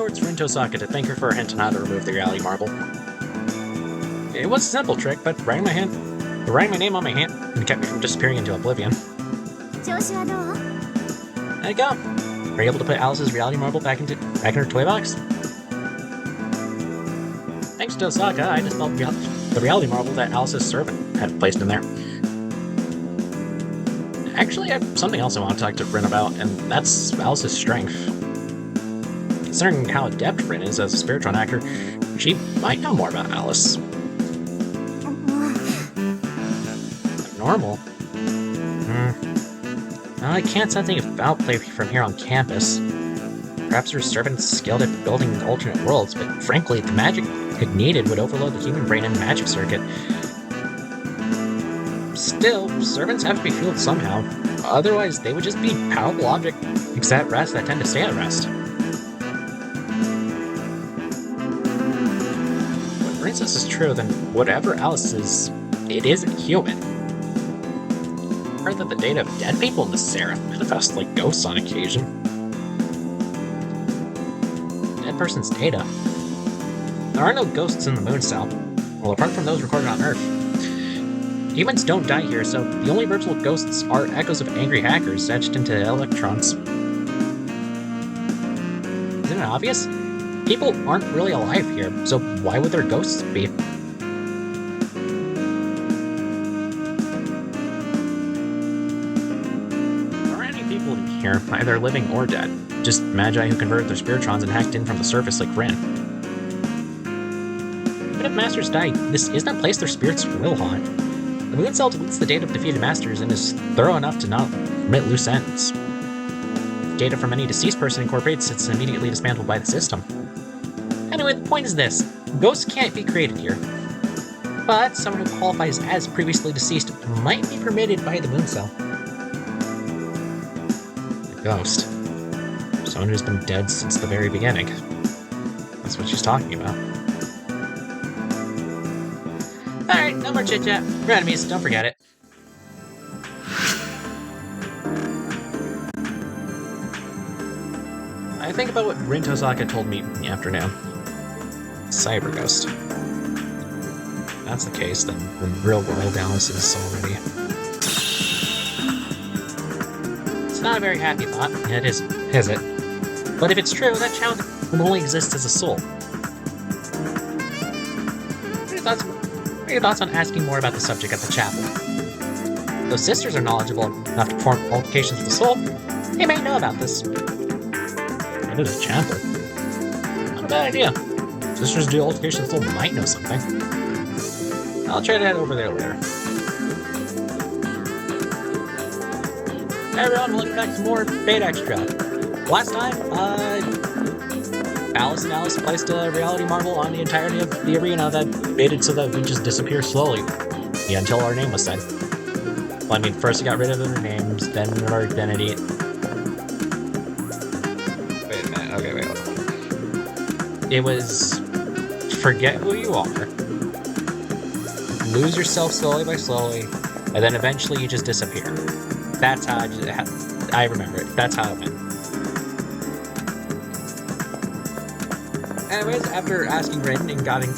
towards Rin Tosaka to thank her for a hint on how to remove the reality marble. It was a simple trick, but writing my name on my hand and kept me from disappearing into oblivion. There you go. Were you able to put Alice's reality marble back in her toy box? Thanks to Osaka, I dispelled the reality marble that Alice's servant had placed in there. Actually, I have something else I want to talk to Rin about, and that's Alice's strength. Considering how adept Rin is as a Spiritron actor, she might know more about Alice. Normal? I can't sense any foul play from here on campus. Perhaps her servant's skilled at building alternate worlds, but frankly, the magic it needed would overload the human brain and magic circuit. Still, servants have to be fueled somehow. Otherwise, they would just be powerful objects at rest that tend to stay at rest. If Rin says is true, then whatever Alice is, it isn't human. I've heard that the data of dead people in the Seraph manifest like ghosts on occasion. Dead person's data. There are no ghosts in the moon cell, well, apart from those recorded on Earth. Humans don't die here, so the only virtual ghosts are echoes of angry hackers etched into electrons. Isn't it obvious? People aren't really alive here, so why would their ghosts be? There aren't any people in here, either living or dead. Just magi who converted their spiritrons and hacked in from the surface like Rin. Even if masters die, this isn't a place their spirits will haunt. The moon cell deletes the data of defeated masters and is thorough enough to not omit loose ends. If data from any deceased person incorporates, it's immediately dismantled by the system. Anyway, the point is this. Ghosts can't be created here. But someone who qualifies as previously deceased might be permitted by the moon cell. A ghost. Someone who's been dead since the very beginning. That's what she's talking about. Alright, no more chit-chat. We're enemies, don't forget it. I think about what Rin Tosaka told me in the afternoon. Cyber Ghost. If that's the case, then the real world Alice is already. It's not a very happy thought. It isn't, is it? But if it's true, that child will only exist as a soul. What are your thoughts on asking more about the subject at the chapel? Those sisters are knowledgeable enough to perform qualifications of the soul. They may know about this. What is a chapel? Not a bad idea. Sisters do qualifications of the soul might know something. I'll try to head over there later. Hey everyone, welcome back to more Fate Extra. Last time, Alice and Alice placed a reality marble on the entirety of the arena that made it so that we just disappear slowly. Yeah, until our name was said. Well, I mean, first we got rid of our names, then our identity. Wait a minute, okay, wait, hold on. It was forget who you are, lose yourself slowly by slowly, and then eventually you just disappear. That's how I remember it. That's how it went. Anyways, after asking Rin and getting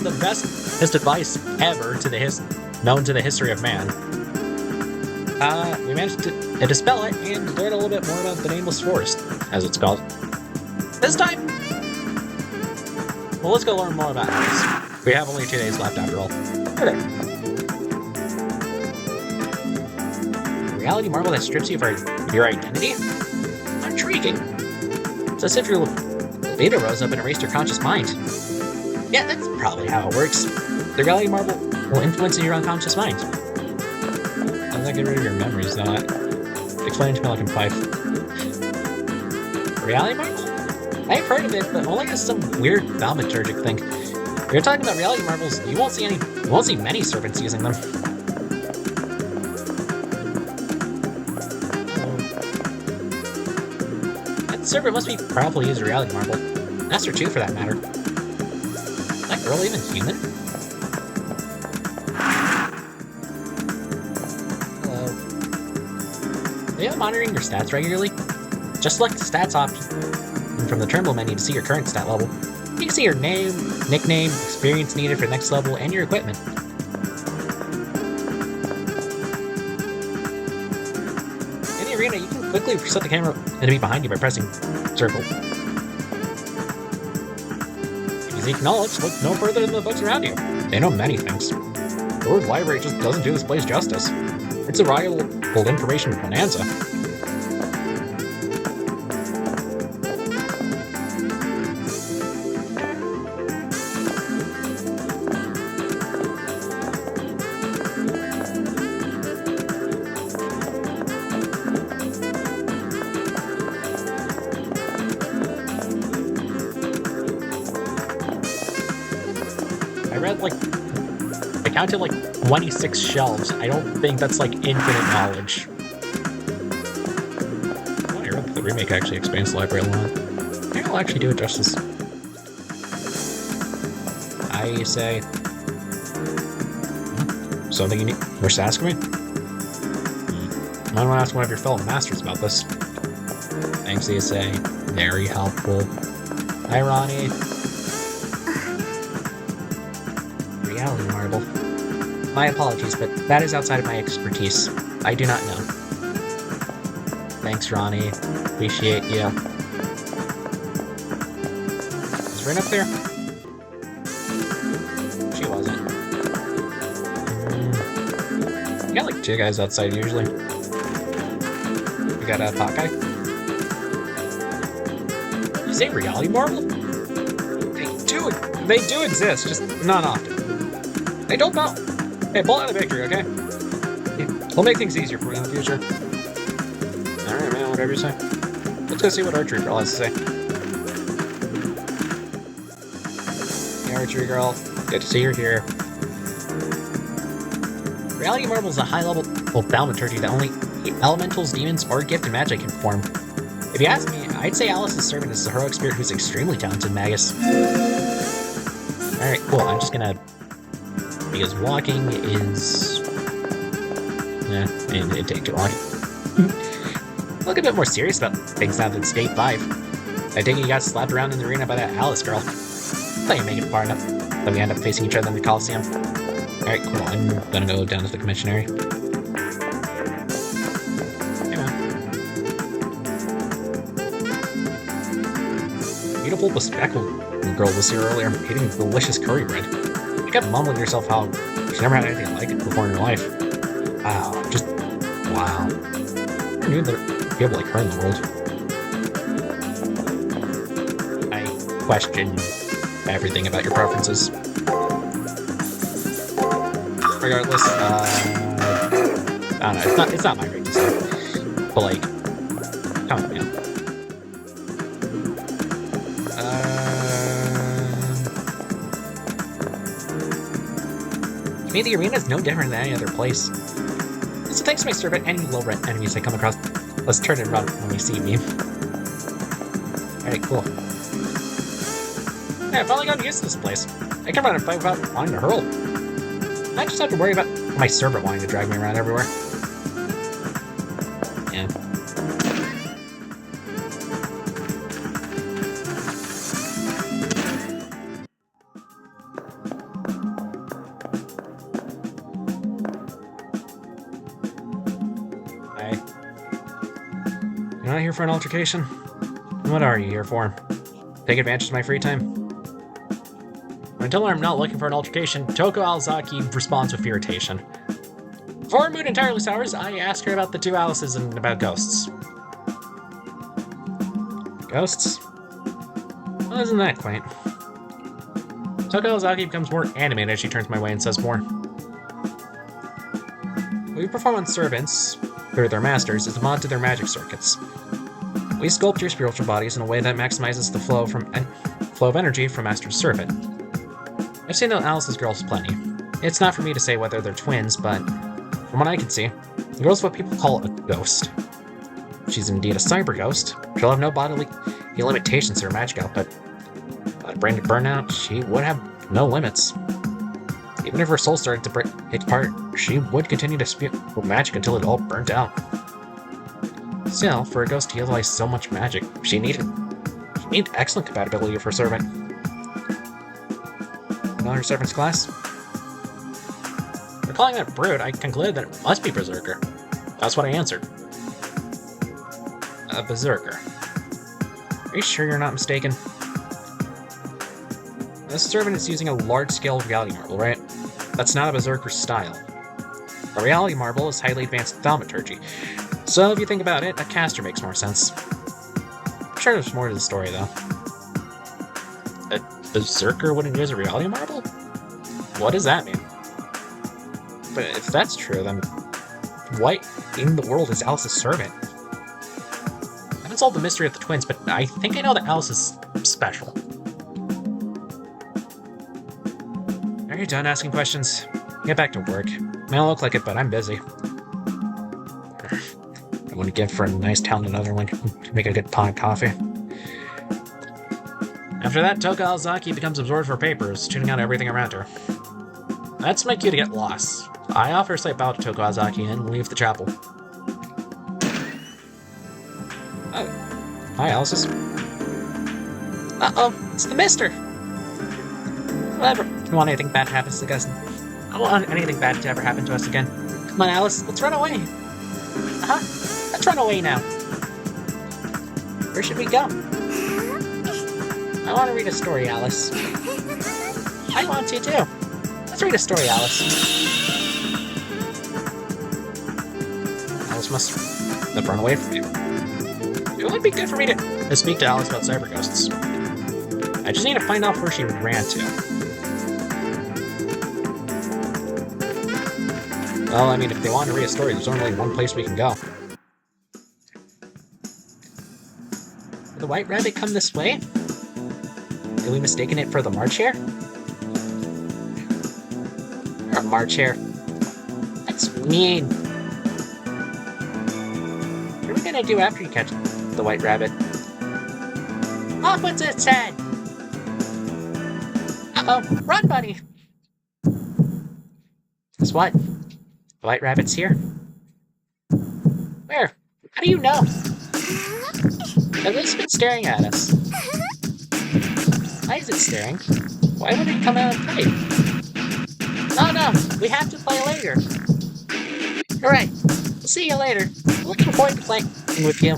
the best advice ever known to the history of man, we managed to dispel it and learn a little bit more about the Nameless Forest, as it's called. This time, well, let's go learn more about Alice. We have only 2 days left after all. Okay. Reality marble that strips you of your identity? Intriguing. It's as if your Veda rose up and erased your conscious mind. Yeah, that's probably how it works. The reality marble will influence your unconscious mind. Does that get rid of your memories, though? Explain it to me like I'm 5. Reality marble? I've heard of it, but only as some weird thaumaturgic thing. If you're talking about reality marbles, you won't see many servants using them. That servant must be powerful to use a reality marble. Master too, for that matter. Is that girl even human? Hello. Are you monitoring your stats regularly? Just select the stats option. And from the terminal menu to see your current stat level. You can see your name, nickname, experience needed for the next level, and your equipment. In the arena, you can quickly set the camera to be behind you by pressing circle. Seek knowledge, look no further than the books around you. They know many things. The word library just doesn't do this place justice. It's a rival information bonanza. I counted like 26 shelves. I don't think that's like infinite knowledge. I heard that the remake actually expands the library a lot. Maybe I'll actually do it justice. I say... Something you need... Wish to ask me? I want to ask one of your fellow masters about this. Thanks, you say. Very helpful. Hi, Ronnie. Reality marble. My apologies, but that is outside of my expertise. I do not know. Thanks, Ronnie. Appreciate you. Is Rin up there? She wasn't. We got like 2 guys outside usually. We got a pot guy. You say reality marble? They do exist, just not often. Hey, don't bow. Hey, pull out a victory, okay? We'll make things easier for you in the future. Alright, man, whatever you say. Let's go see what Archery Girl has to say. Hey, Archery Girl. Good to see you here. Reality Marble is a high-level thaumaturgy that only elementals, demons, or gifted magic can perform. If you ask me, I'd say Alice's servant is a heroic spirit who's extremely talented magus. Alright, cool. I'm just gonna... Because walking is... it'd take too long. Look a bit more serious about things now than State 5. I think you got slapped around in the arena by that Alice girl. Thought you'd make it far enough that we end up facing each other in the Coliseum. Alright, cool. I'm gonna go down to the commissionary. Hey, man. Beautiful, bespectacled girl was here earlier, eating delicious curry bread. You kept mumbling to yourself how she never had anything like it before in her life. Wow, just wow. I never knew there were people like her in the world. I question everything about your preferences. Regardless, I don't know, it's not my right to say. But like, come on, man. To me, the arena is no different than any other place. So thanks to my servant, any low-rent enemies I come across, let's turn and run when you see me. Alright, cool. Yeah, I finally got used to this place. I can run and fight without wanting to hurl. I just have to worry about my servant wanting to drag me around everywhere. Yeah. You're not here for an altercation? What are you here for? Take advantage of my free time? When I tell her I'm not looking for an altercation, Toko Alzaki responds with irritation. Before her mood entirely sours, I ask her about the 2 Alices and about ghosts. Ghosts? Well, isn't that quaint? Toko Alzaki becomes more animated as she turns my way and says more. We perform on servants, through their masters, is a mod to their magic circuits. We sculpt your spiritual bodies in a way that maximizes the flow of energy from master to servant. I've seen that Alice's girls plenty. It's not for me to say whether they're twins, but from what I can see, the girl's what people call a ghost. She's indeed a cyber ghost. She'll have no bodily limitations to her magic output. But brain burnout, she would have no limits. Even if her soul started to break apart, she would continue to spew magic until it all burnt out. Still, for a ghost to utilize so much magic, she needed You need excellent compatibility for servant. Another servant's class? For calling that brute, I concluded that it must be berserker. That's what I answered. A berserker. Are you sure you're not mistaken? This servant is using a large-scale reality marble, right? That's not a berserker style. A reality marble is highly advanced thaumaturgy, so if you think about it, a caster makes more sense. I'm sure there's more to the story, though. A berserker wouldn't use a reality marble? What does that mean? But if that's true, then what in the world is Alice's servant? I haven't solved the mystery of the twins, but I think I know that Alice is special. Are you done asking questions? Get back to work. May not look like it, but I'm busy. I want to give for a nice talented other one to make a good pot of coffee. After that, Toka Alzaki becomes absorbed for papers, tuning out everything around her. That's my cue to get lost. I offer a slight bow to Toka Alzaki and leave the chapel. Oh. Hi, Alice. Uh-oh, it's the mister! Whatever. You want anything bad to happen to the cousin? I don't want anything bad to ever happen to us again. Come on, Alice, let's run away. Uh-huh. Let's run away now. Where should we go? I want to read a story, Alice. I want to, too. Let's read a story, Alice. Alice must have run away from you. It would be good for me to speak to Alice about cyber ghosts. I just need to find out where she ran to. Well, I mean, if they want to read a story, there's only one place we can go. Did the White Rabbit come this way? Did we mistaken it for the March Hare? Or March Hare? That's mean. What are we gonna do after you catch the White Rabbit? Off with its head! Uh-oh, run, buddy! Guess what? The White Rabbit's here. Where? How do you know? At least it's been staring at us. Why is it staring? Why would it come out and play? Oh no, we have to play later. Alright, see you later. Looking forward to playing with you.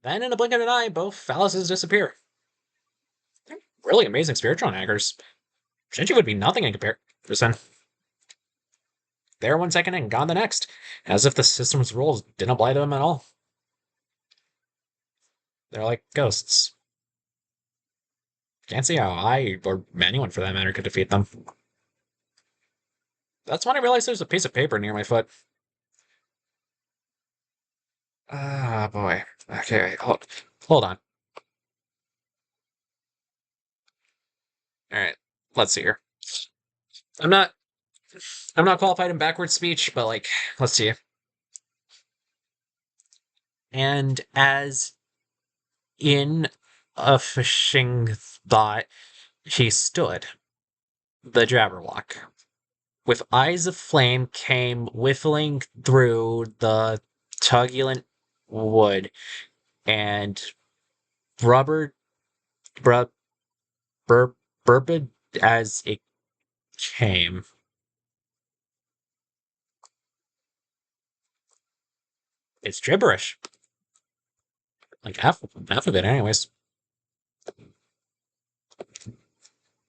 Then in a blink of an eye, both Alices disappear. They're really amazing spiritual hackers. Shinji would be nothing in comparison. There 1 second and gone the next, as if the system's rules didn't apply to them at all. They're like ghosts. Can't see how I, or anyone for that matter, could defeat them. That's when I realized there's a piece of paper near my foot. Ah, boy. Okay, hold on. Alright, let's see here. I'm not qualified in backwards speech, but like, let's see. And as in a fishing thought, he stood, the Jabberwock, with eyes of flame came whiffling through the turbulent wood, and rubber burped as it came. It's gibberish. Like half of it, anyways.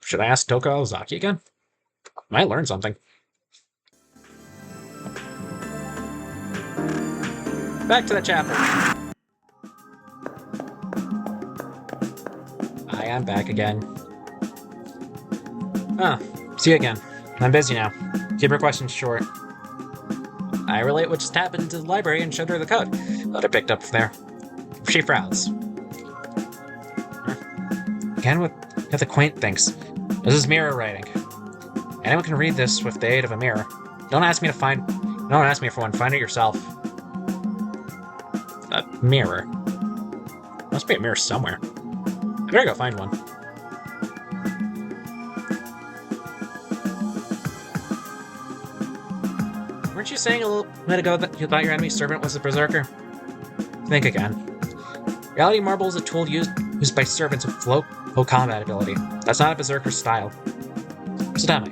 Should I ask Toka Ozaki again? Might learn something. Back to the chapel. Hi, I'm back again. Ah, see you again. I'm busy now. Keep your questions short. I relate what just happened to the library and showed her the code that I picked up from there. She frowns. Again with the quaint things. This is mirror writing. Anyone can read this with the aid of a mirror. Don't ask me for one. Find it yourself. A mirror. Must be a mirror somewhere. I better go find one. Weren't you saying a little bit ago that you thought your enemy's servant was a berserker? Think again. Reality Marble is a tool used by servants with low combat ability. That's not a Berserker style. So tell me,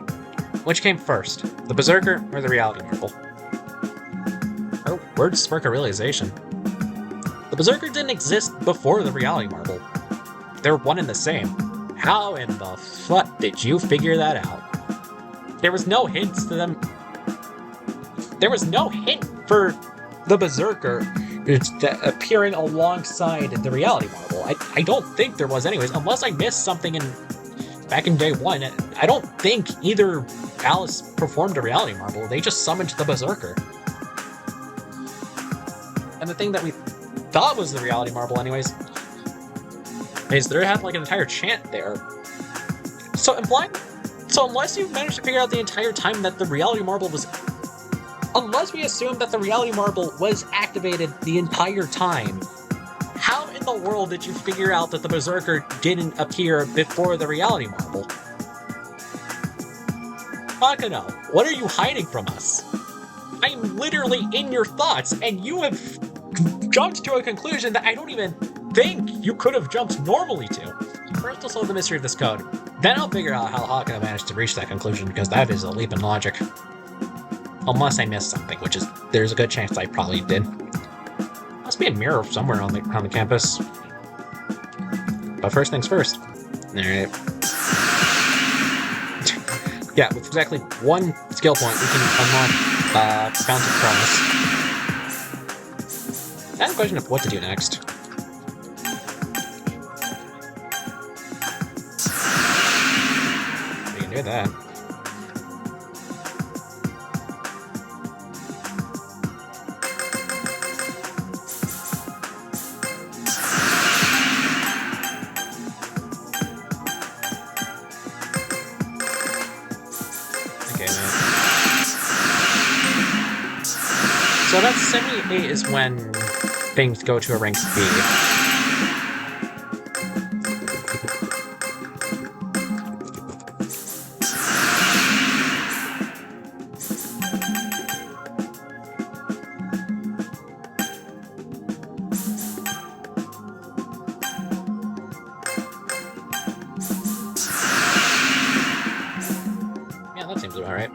which came first, the Berserker or the Reality Marble? Or words spark a realization. The Berserker didn't exist before the Reality Marble. They're one and the same. How in the fuck did you figure that out? There was no hints to them. There was no hint for the Berserker appearing alongside the Reality Marble. I don't think there was anyways, unless I missed something back in day one. I don't think either Alice performed a Reality Marble. They just summoned the Berserker. And the thing that we thought was the Reality Marble anyways is they had like an entire chant there. So unless you managed to figure out the entire time that the Reality Marble was... Unless we assume that the Reality Marble was activated the entire time, how in the world did you figure out that the Berserker didn't appear before the Reality Marble? Makino, what are you hiding from us? I'm literally in your thoughts, and you have jumped to a conclusion that I don't even think you could have jumped normally to. First, I'll solve the mystery of this code. Then I'll figure out how Hakuna managed to reach that conclusion, because that is a leap in logic. Unless I missed something, which is, there's a good chance I probably did. Must be a mirror somewhere on the campus. But first things first. Alright. Yeah, with exactly one skill point, we can unlock Fountain of Promise. I have a question of what to do next. We can do that. So that's 78 is when things go to a rank B. Yeah, that seems about right.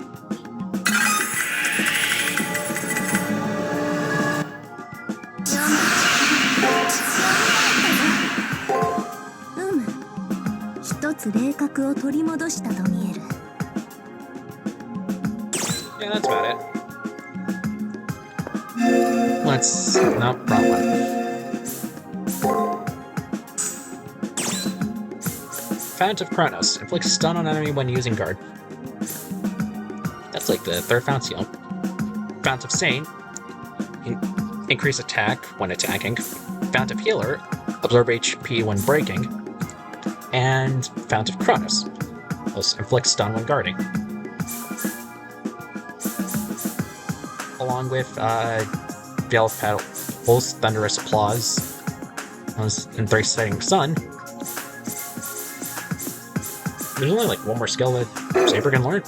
Yeah, that's about it. No, wrong one. Fount of Kronos. Inflicts stun on enemy when using guard. That's like the third Fount seal. Fount of Saint. Increase attack when attacking. Fount of Healer. Absorb HP when breaking. And Fount of Kronos. Inflicts stun when guarding. Along with Veil of Petals, Thunderous Applause, and Thrice Setting Sun. There's only like one more skill that Saber can learn.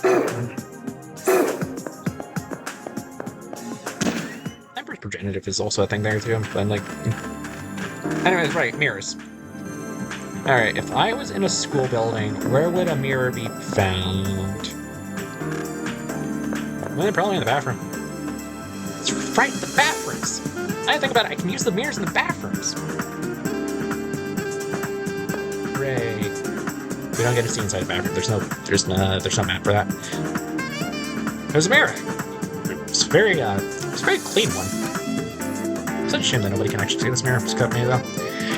Emperor's Progenitive is also a thing there too, but like... Anyways, right, mirrors. Alright, if I was in a school building, where would a mirror be found? Well, probably in the bathroom. That's right, the bathrooms! I think about it, I can use the mirrors in the bathrooms! Hooray. We don't get to see inside the bathroom, there's no map for that. There's a mirror! It's a very clean one. It's such a shame that nobody can actually see this mirror. Just cut me though.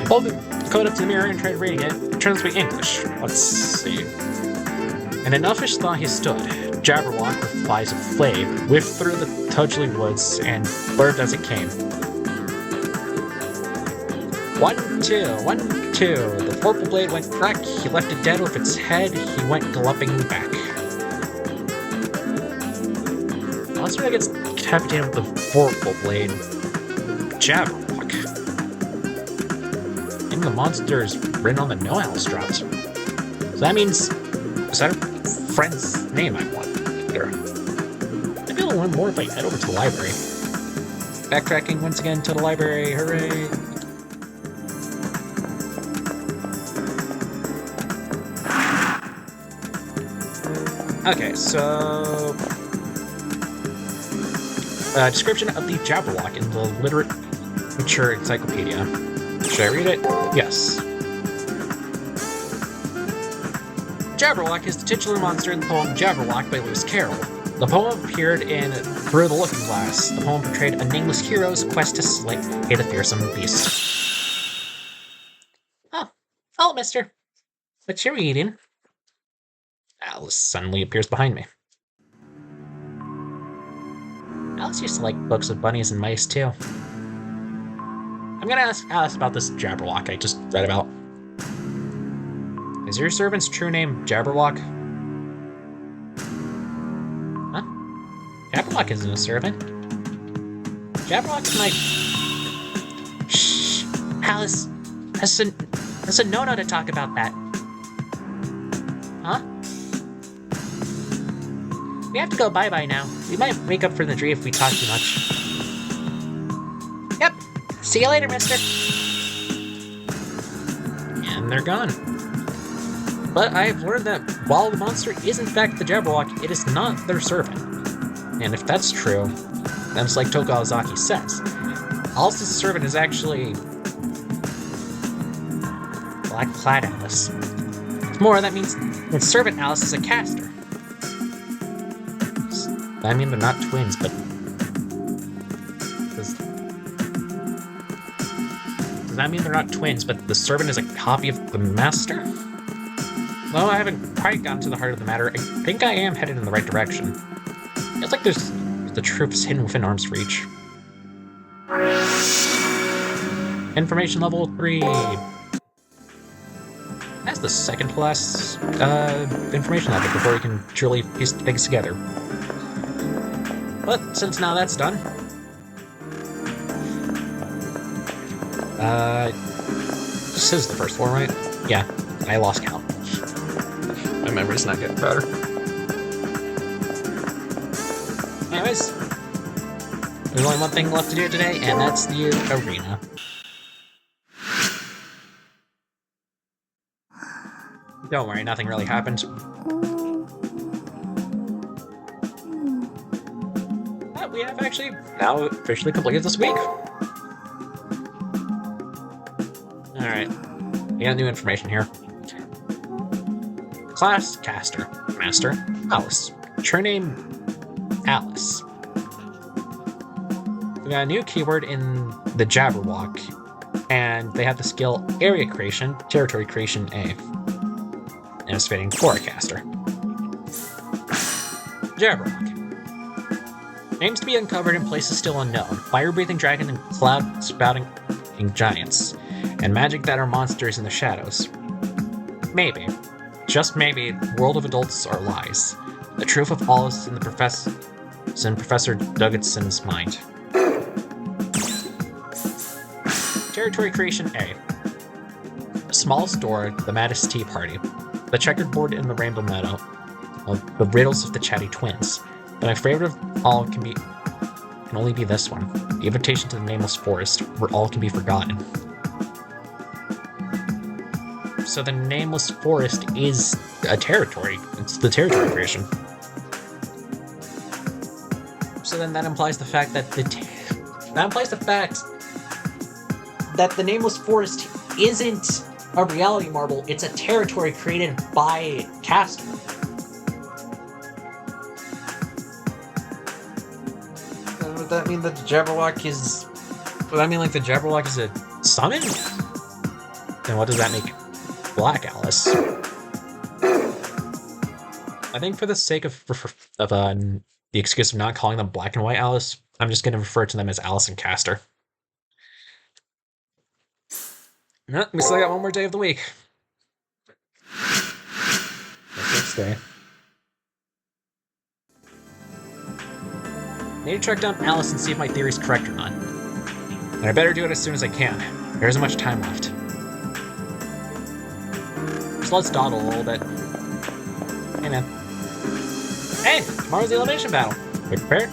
Hold the code up to the mirror and try reading it. It turns to be English. Let's see. In an elfish thaw he stood. Jabberwock with flies of flame whiffed through the Tudgley woods and blurred as it came. 1, 2, 1, 2. The vorpal blade went crack. He left it dead with its head. He went galloping back. Let's try to get decapitated with the vorpal blade. Jabberwock. The monster is written on the No Owl's dropped. So that means... Is that a friend's name I want? There. Maybe I'll learn more if I head over to the library. Backtracking once again to the library, hooray! Okay, so... description of the Jabberwock in the Literature Encyclopedia. Should I read it? Yes. Jabberwock is the titular monster in the poem Jabberwock by Lewis Carroll. The poem appeared in Through the Looking Glass. The poem portrayed a nameless hero's quest to slay the fearsome beast. Oh, mister. What you reading? Alice suddenly appears behind me. Alice used to like books with bunnies and mice, too. I'm gonna ask Alice about this Jabberwock I just read about. Is your servant's true name Jabberwock? Huh? Jabberwock isn't a servant. Jabberwock's my... Shh! Alice! That's a no-no to talk about that. Huh? We have to go bye-bye now. We might wake up from the dream if we talk too much. Yep. See you later, mister. And they're gone. But I've learned that while the monster is in fact the Jabberwock, it is not their servant. And if that's true, then it's like Tokaozaki says. Alice's servant is actually... Black-clad Alice. What's more, that means that servant Alice is a caster. I mean, they're not twins, but... Does that mean they're not twins, but the servant is a copy of the master? Though I haven't quite gotten to the heart of the matter, I think I am headed in the right direction. It's like there's the truth is hidden within arm's reach. Information level 3. That's the second to last information level before we can truly piece things together. But since now that's done, this is the first floor, right? Yeah, I lost count. My memory's not getting better. Anyways, there's only one thing left to do today, and that's the arena. Don't worry, nothing really happened. But we have actually now officially completed this week. Alright, we got new information here. Class, caster. Master, Alice. True name, Alice. We got a new keyword in the Jabberwock, and they have the skill Area Creation, Territory Creation A. And it's fitting for a caster. Jabberwock. Names to be uncovered in places still unknown. Fire-breathing dragon and cloud-spouting giants. And magic that are monsters in the shadows. Maybe. Just maybe, the world of adults are lies. The truth of all is in Professor Duggedson's mind. Territory Creation A. A small store, the maddest tea party. The checkered board in the Rainbow Meadow. The riddles of the chatty twins. But my favorite of all can only be this one. The invitation to the nameless forest, where all can be forgotten. So the nameless forest is a territory. It's the territory creation. So then that implies the fact that the nameless forest isn't a reality marble. It's a territory created by caster. Would that mean that the Jabberwock is? Would that mean like the Jabberwock is a summon? Then what does that make Black Alice? I think for the sake of the excuse of not calling them Black and White Alice, I'm just going to refer to them as Alice and Caster. No, we still got one more day of the week. Next day. Need to track down Alice and see if my theory's correct or not. And I better do it as soon as I can. There isn't much time left. So let's dawdle a little bit. Hey, man. Hey! Tomorrow's the elimination battle. We prepared?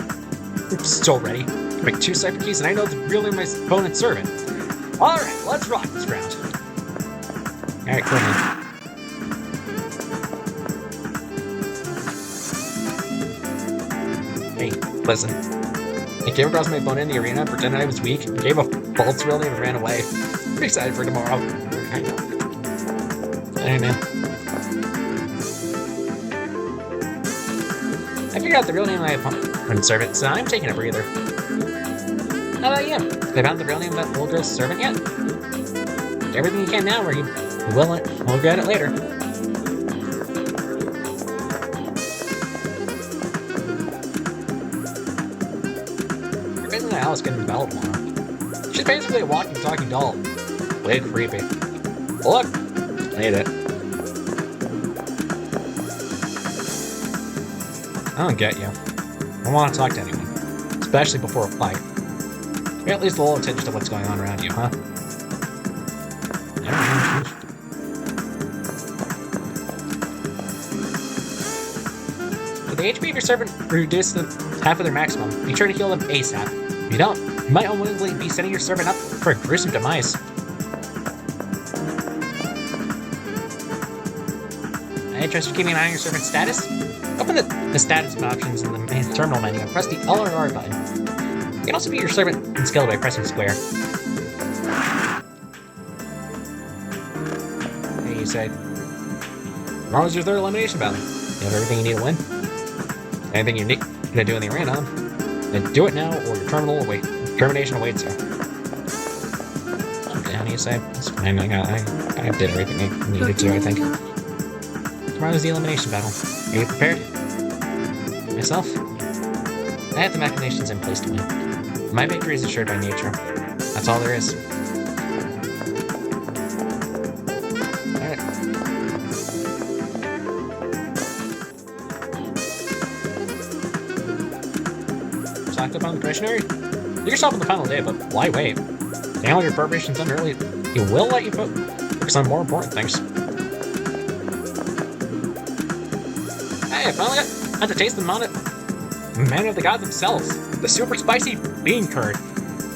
We're still ready. Break 2 cipher keys, and I know the real name of my opponent's servant. Alright, let's rock this round. Alright, cool, man. Hey, listen. I came across my opponent in the arena, pretended I was weak, gave a false real name, and ran away. I'm excited for tomorrow. Alright, man. I figured out the real name of my opponent's servant, so I'm taking a breather. How about you? Have you found the real name of that old girl's servant yet? Do everything you can now, or you will regret it later. You're basically Alice getting bell tomorrow. She's basically a walking, talking doll. Way creepy. Look, I hate it. I don't get you. I don't want to talk to anyone, especially before a fight. Pay at least a little attention to what's going on around you, huh? I don't know. With the HP of your servant reduced to half of their maximum, be sure to heal them ASAP. If you don't, you might unwittingly be setting your servant up for a gruesome demise. I trust you keeping an eye on your servant's status? Open the status options in the main terminal menu and press the L or R button. You can also view your servant and skill by pressing square. Hey, you say. Tomorrow's your third elimination battle. You have everything you need to win. Anything you're gonna do in the arena, then do it now or your termination awaits you. Okay, how do you say? It's fine, I did everything I needed to, I think. Tomorrow's the elimination battle. Are you prepared? Myself? I have the machinations in place to win. My victory is assured by nature. That's all there is. Alright. Stocked up on the commissionary? Do yourself on the final day, but why wait? Hang all your preparations done early. He will let you focus on more important things. Hey, I finally got to taste the man of the gods themselves. The super spicy bean curd.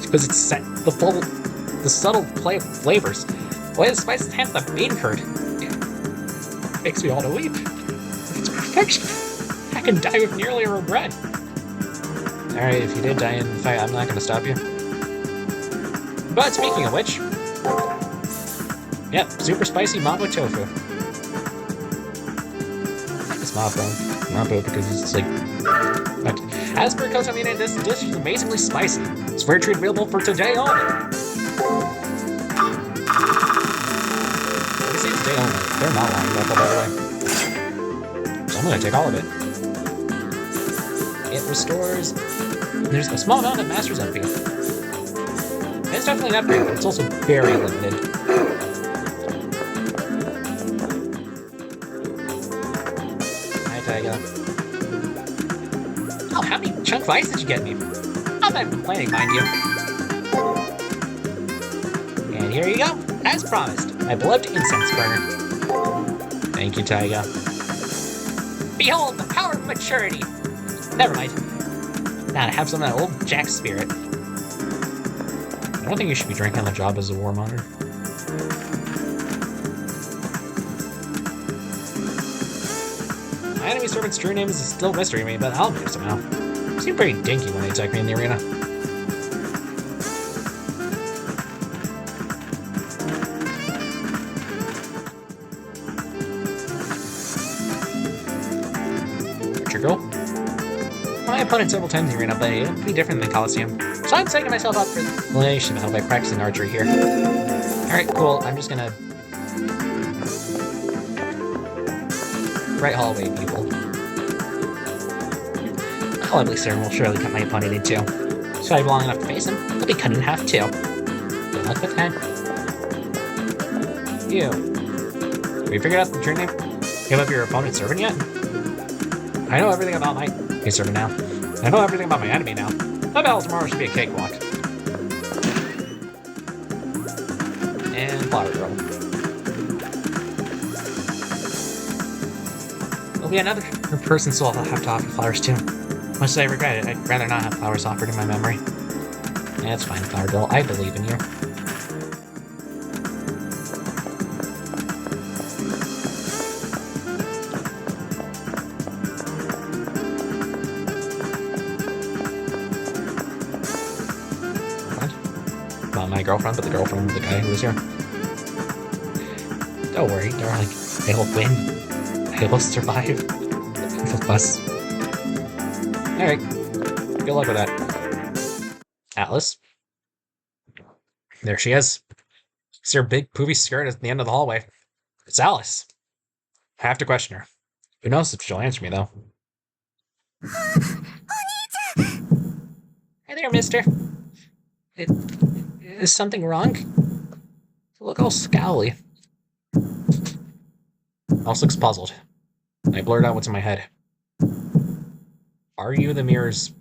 Because it's the subtle play of flavors. The way the spices enhance the bean curd. It makes me want to weep. It's perfection. I can die with nearly a regret. Alright, if you did die in the fight, I'm not going to stop you. But speaking of which... Yep, super spicy mapo tofu. It's mapo because it's like... But as per Kotamine, this dish is amazingly spicy. It's fair trade available for today only. This is today only. They're not long left, by the way. So I'm going to take all of it. It restores... There's a small amount of Master's MP. It's definitely an upgrade, but it's also very limited. Hi, Taiga. Oh, how many chunk of ice did you get me? I'm not complaining, mind you. And here you go, as promised, my beloved incense burner. Thank you, Taiga. Behold, the power of maturity! Never mind. Now to have some of that old Jack spirit. I don't think you should be drinking on the job as a war monitor. My enemy servant's true name is still a mystery to me, but I'll know somehow. They seem pretty dinky when they attack me in the arena. Richard Gold? My opponent several times in the arena, but it would be different than Coliseum. So I'm setting myself up for the elimination battle by practicing archery here. Alright, cool. I'm just gonna... Right hallway, people. My lovely sir will surely cut my opponent in two. So I have long enough to face him, he'll be cut in half too. Good luck with that. You. Have you figured out the true name of your opponent's servant yet? I know everything about my servant now. I know everything about my enemy now. My battle tomorrow should be a cakewalk. And flower girl. There'll be another person, so I'll have to offer flowers too. Much as I regret it, I'd rather not have flowers offered in my memory. That's fine, Flower Girl. I believe in you. Not my girlfriend, but the girlfriend of the guy who was here. Don't worry, darling. I will win. I will survive. The bus. Alright. Good luck with that. Atlas. There she is. See her big poofy skirt at the end of the hallway. It's Alice. I have to question her. Who knows if she'll answer me, though. Hey there, mister. Is something wrong? You look all scowly. Alice looks puzzled. I blurt out what's in my head. Are you the mirror's...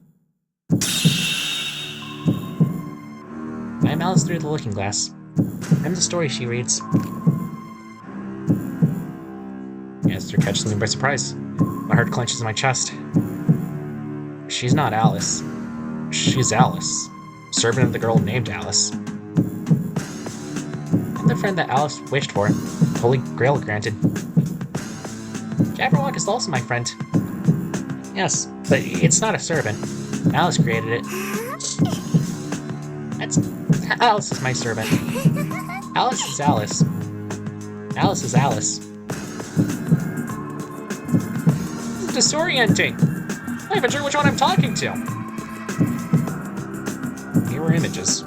I'm Alice through the looking glass. I'm the story she reads. Answer catches me by surprise. My heart clenches in my chest. She's not Alice. She's Alice. Servant of the girl named Alice. I'm the friend that Alice wished for. Holy Grail granted. Jabberwock is also my friend. Yes, but it's not a servant. Alice created it. Alice is my servant. Alice is Alice. Alice is Alice. This is disorienting. I'm not even sure which one I'm talking to. Mirror images.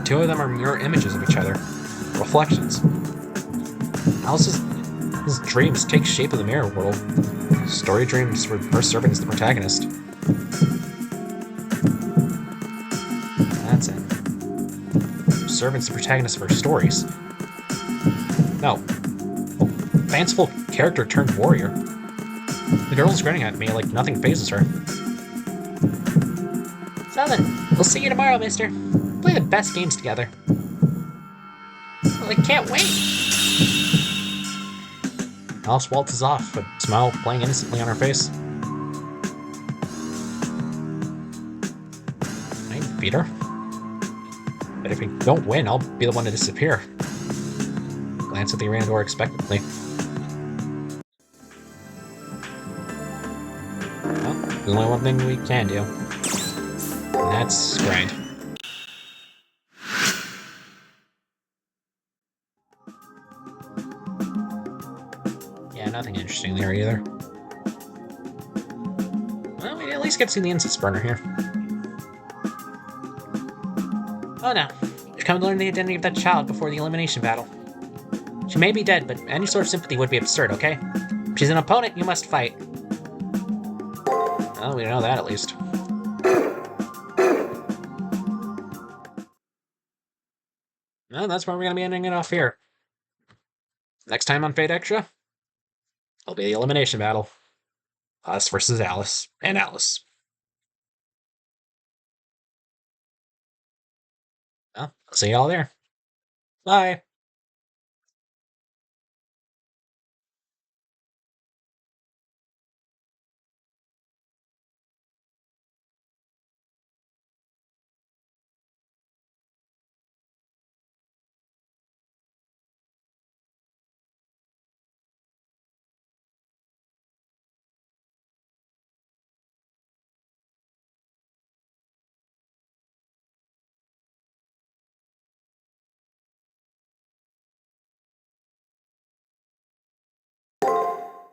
Two of them are mirror images of each other. Reflections. Alice's dreams take shape of the mirror world. Story dreams where her servant is the protagonist. That's it. Her servant's the protagonist of her stories. No. A fanciful character turned warrior. The girl's grinning at me like nothing phases her. So then, we'll see you tomorrow, mister. Play the best games together. Well, I can't wait! Alice waltzes off, a smile playing innocently on her face. I can defeat her. But if we don't win, I'll be the one to disappear. Glance at the arena door expectantly. Well, there's only one thing we can do. And that's grind. Yeah, nothing interesting there either. Well, we at least get to see the incense burner here. Oh no, we've come to learn the identity of that child before the elimination battle. She may be dead, but any sort of sympathy would be absurd, okay? If she's an opponent, you must fight. Well, we know that at least. Well, that's where we're going to be ending it off here. Next time on Fate Extra, it'll be the elimination battle. Us versus Alice. And Alice. Well, I'll see y'all there. Bye.